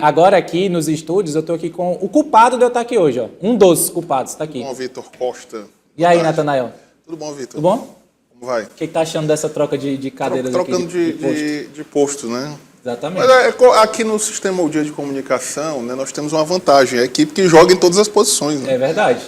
Agora aqui nos estúdios eu estou aqui com o culpado de eu estar aqui hoje, ó. Um dos culpados está aqui. Tudo bom, Vitor Costa? E aí, Natanael? Tudo bom, Vitor? Tudo bom? Como vai? O que tá achando dessa troca de cadeiras Trocando aqui? de posto, né? Exatamente. Mas aqui no sistema O Dia de Comunicação, né, nós temos uma vantagem, a equipe que joga em todas as posições, né? É verdade.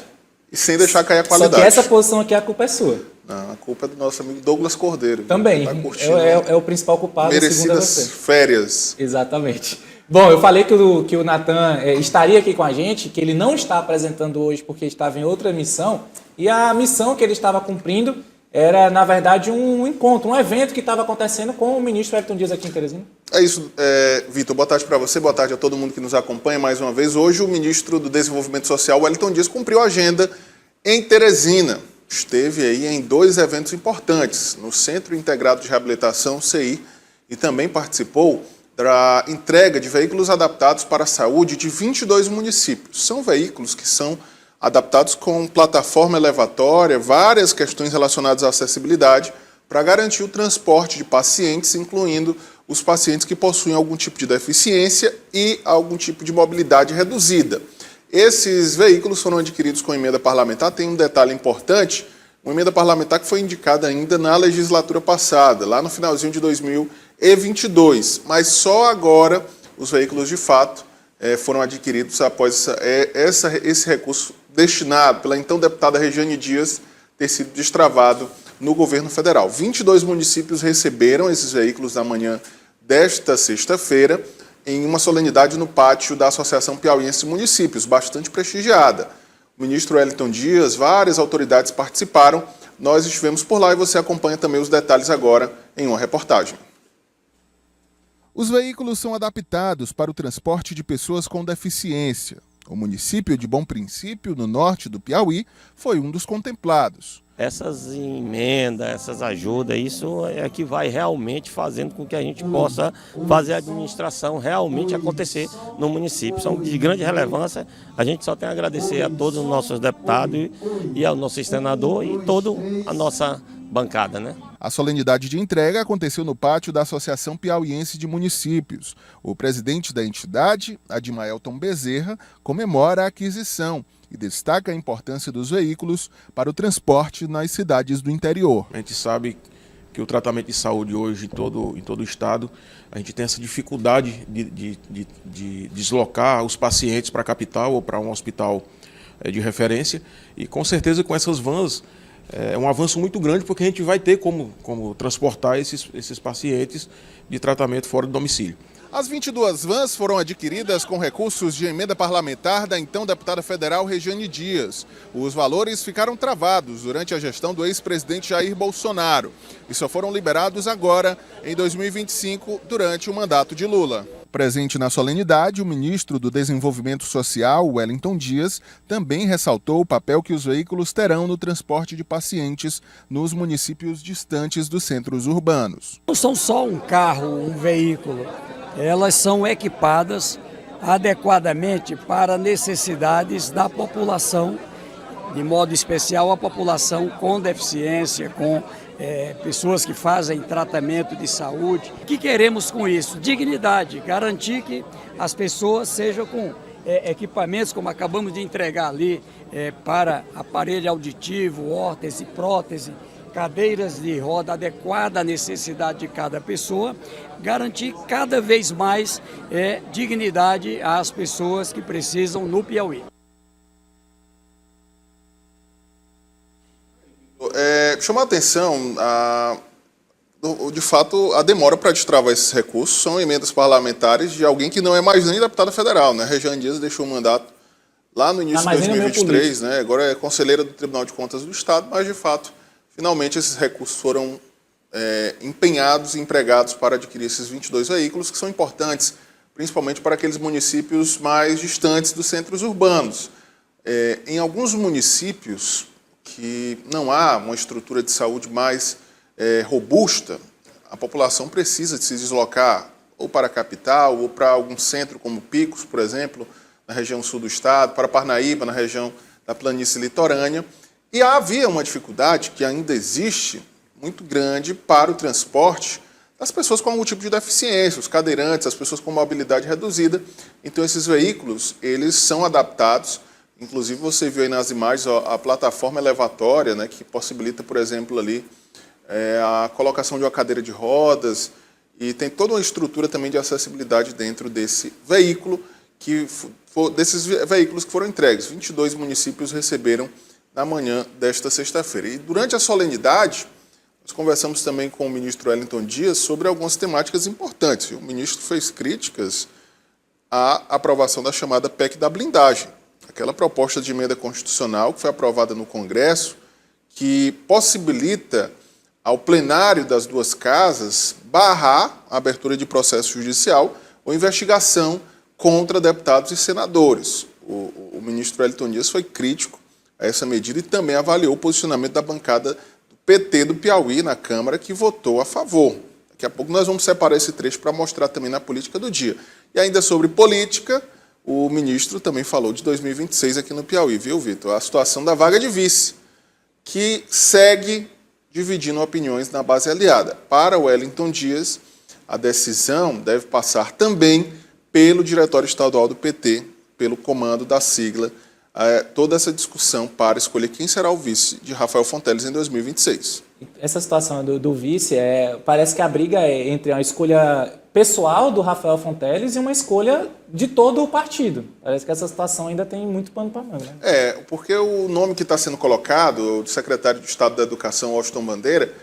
E sem deixar cair a qualidade. Só que essa posição aqui, a culpa é sua. Não, a culpa é do nosso amigo Douglas Cordeiro. Também. Tá curtindo, é o principal culpado, segundo merecidas você. férias. Exatamente. Bom, eu falei que o Natan estaria aqui com a gente, que ele não está apresentando hoje porque estava em outra missão, e a missão que ele estava cumprindo era, na verdade, um encontro, um evento que estava acontecendo com o ministro Wellington Dias aqui em Teresina. É isso, Vitor. Boa tarde para você, boa tarde a todo mundo que nos acompanha mais uma vez. Hoje o ministro do Desenvolvimento Social, Wellington Dias, cumpriu a agenda em Teresina. Esteve aí em 2 eventos importantes, no Centro Integrado de Reabilitação, CI, e também participou da entrega de veículos adaptados para a saúde de 22 municípios. São veículos que são adaptados com plataforma elevatória, várias questões relacionadas à acessibilidade, para garantir o transporte de pacientes, incluindo os pacientes que possuem algum tipo de deficiência e algum tipo de mobilidade reduzida. Esses veículos foram adquiridos com emenda parlamentar. Tem um detalhe importante, uma emenda parlamentar que foi indicada ainda na legislatura passada, lá no finalzinho de 2022, mas só agora os veículos de fato foram adquiridos após esse recurso destinado pela então deputada Regiane Dias ter sido destravado no governo federal. 22 municípios receberam esses veículos na manhã desta sexta-feira, em uma solenidade no pátio da Associação Piauiense de Municípios, bastante prestigiada. O ministro Wellington Dias, várias autoridades participaram, nós estivemos por lá e você acompanha também os detalhes agora em uma reportagem. Os veículos são adaptados para o transporte de pessoas com deficiência. O município de Bom Princípio, no norte do Piauí, foi um dos contemplados. Essas emendas, essas ajudas, isso é que vai realmente fazendo com que a gente possa fazer a administração realmente acontecer no município. São de grande relevância, a gente só tem a agradecer a todos os nossos deputados e ao nosso senador e toda a nossa bancada, né? A solenidade de entrega aconteceu no pátio da Associação Piauiense de Municípios. O presidente da entidade, Admaelton Bezerra, comemora a aquisição e destaca a importância dos veículos para o transporte nas cidades do interior. A gente sabe que o tratamento de saúde hoje em todo o estado, a gente tem essa dificuldade de deslocar os pacientes para a capital ou para um hospital de referência, e com certeza com essas vans é um avanço muito grande, porque a gente vai ter como transportar esses pacientes de tratamento fora do domicílio. As 22 vans foram adquiridas com recursos de emenda parlamentar da então deputada federal Regiane Dias. Os valores ficaram travados durante a gestão do ex-presidente Jair Bolsonaro e só foram liberados agora, em 2025, durante o mandato de Lula. Presente na solenidade, o ministro do Desenvolvimento Social, Wellington Dias, também ressaltou o papel que os veículos terão no transporte de pacientes nos municípios distantes dos centros urbanos. Não são só um carro, um veículo. Elas são equipadas adequadamente para necessidades da população, de modo especial a população com deficiência, com pessoas que fazem tratamento de saúde. O que queremos com isso? Dignidade, garantir que as pessoas sejam com equipamentos, como acabamos de entregar ali, para aparelho auditivo, órtese, prótese, cadeiras de roda adequada à necessidade de cada pessoa, garantir cada vez mais dignidade às pessoas que precisam no Piauí. Chamar a atenção, de fato, a demora para destravar esses recursos são emendas parlamentares de alguém que não é mais nem deputada federal, né? Regiane Dias deixou o mandato lá no início de 2023, né? Agora é conselheira do Tribunal de Contas do Estado, mas de fato, finalmente esses recursos foram empenhados e empregados para adquirir esses 22 veículos, que são importantes, principalmente para aqueles municípios mais distantes dos centros urbanos. Em alguns municípios que não há uma estrutura de saúde mais robusta, a população precisa de se deslocar ou para a capital ou para algum centro como Picos, por exemplo, na região sul do estado, para Parnaíba, na região da planície litorânea. E havia uma dificuldade que ainda existe, muito grande, para o transporte das pessoas com algum tipo de deficiência, os cadeirantes, as pessoas com mobilidade reduzida. Então, esses veículos, eles são adaptados. Inclusive, você viu aí nas imagens a plataforma elevatória, né, que possibilita, por exemplo, ali a colocação de uma cadeira de rodas, e tem toda uma estrutura também de acessibilidade dentro desse veículo, desses veículos que foram entregues. 22 municípios receberam na manhã desta sexta-feira. E durante a solenidade, nós conversamos também com o ministro Wellington Dias sobre algumas temáticas importantes. O ministro fez críticas à aprovação da chamada PEC da blindagem, aquela proposta de emenda constitucional que foi aprovada no Congresso, que possibilita ao plenário das duas casas barrar a abertura de processo judicial ou investigação contra deputados e senadores. O ministro Wellington Dias foi crítico a essa medida e também avaliou o posicionamento da bancada do PT do Piauí na Câmara, que votou a favor. Daqui a pouco nós vamos separar esse trecho para mostrar também na política do dia. E ainda sobre política, o ministro também falou de 2026 aqui no Piauí, viu, Vitor? A situação da vaga de vice, que segue dividindo opiniões na base aliada. Para o Wellington Dias, a decisão deve passar também pelo Diretório Estadual do PT, pelo comando da sigla, toda essa discussão para escolher quem será o vice de Rafael Fonteles em 2026. Essa situação do vice, parece que a briga é entre uma escolha pessoal do Rafael Fonteles e uma escolha de todo o partido. Parece que essa situação ainda tem muito pano para manga. Né? Porque o nome que está sendo colocado, o secretário de Estado da Educação, Washington Bandeira,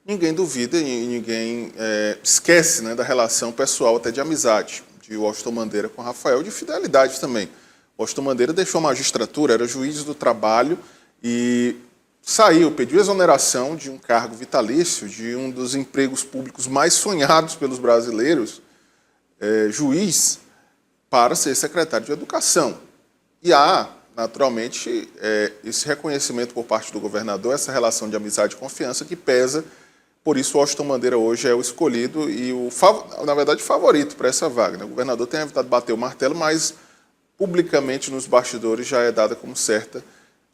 ninguém duvida e ninguém esquece, né, da relação pessoal, até de amizade, de Washington Bandeira com Rafael, de fidelidade também. Washington Bandeira deixou a magistratura, era juiz do trabalho e pediu exoneração de um cargo vitalício, de um dos empregos públicos mais sonhados pelos brasileiros, juiz, para ser secretário de Educação. E há, naturalmente, esse reconhecimento por parte do governador, essa relação de amizade e confiança que pesa. Por isso, o Washington Bandeira hoje é o escolhido e, na verdade, favorito para essa vaga. Né? O governador tem evitado bater o martelo, mas publicamente nos bastidores já é dada como certa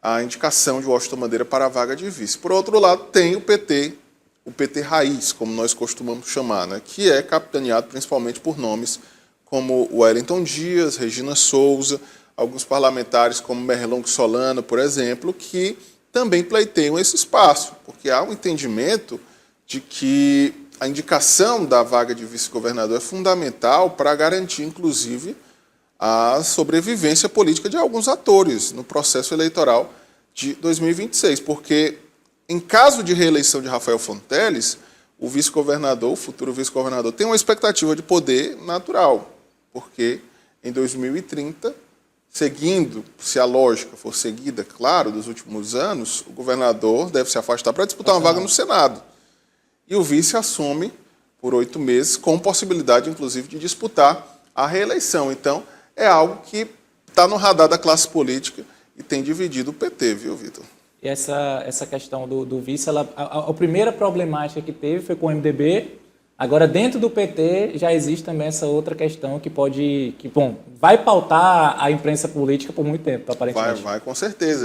a indicação de Washington Bandeira para a vaga de vice. Por outro lado, tem o PT raiz, como nós costumamos chamar, né? Que é capitaneado principalmente por nomes como Wellington Dias, Regina Souza, alguns parlamentares como Merlong Solano, por exemplo, que também pleiteiam esse espaço, porque há um entendimento de que a indicação da vaga de vice-governador é fundamental para garantir, inclusive, a sobrevivência política de alguns atores no processo eleitoral de 2026, porque, em caso de reeleição de Rafael Fonteles, o vice-governador, o futuro vice-governador, tem uma expectativa de poder natural, porque em 2030, se a lógica for seguida, claro, dos últimos anos, o governador deve se afastar para disputar uma vaga no Senado. E o vice assume por 8 meses, com possibilidade, inclusive, de disputar a reeleição. Então, é algo que está no radar da classe política e tem dividido o PT, viu, Vitor? E essa questão do vice, a primeira problemática que teve foi com o MDB. Agora, dentro do PT, já existe também essa outra questão que vai pautar a imprensa política por muito tempo, aparentemente. Vai, com certeza.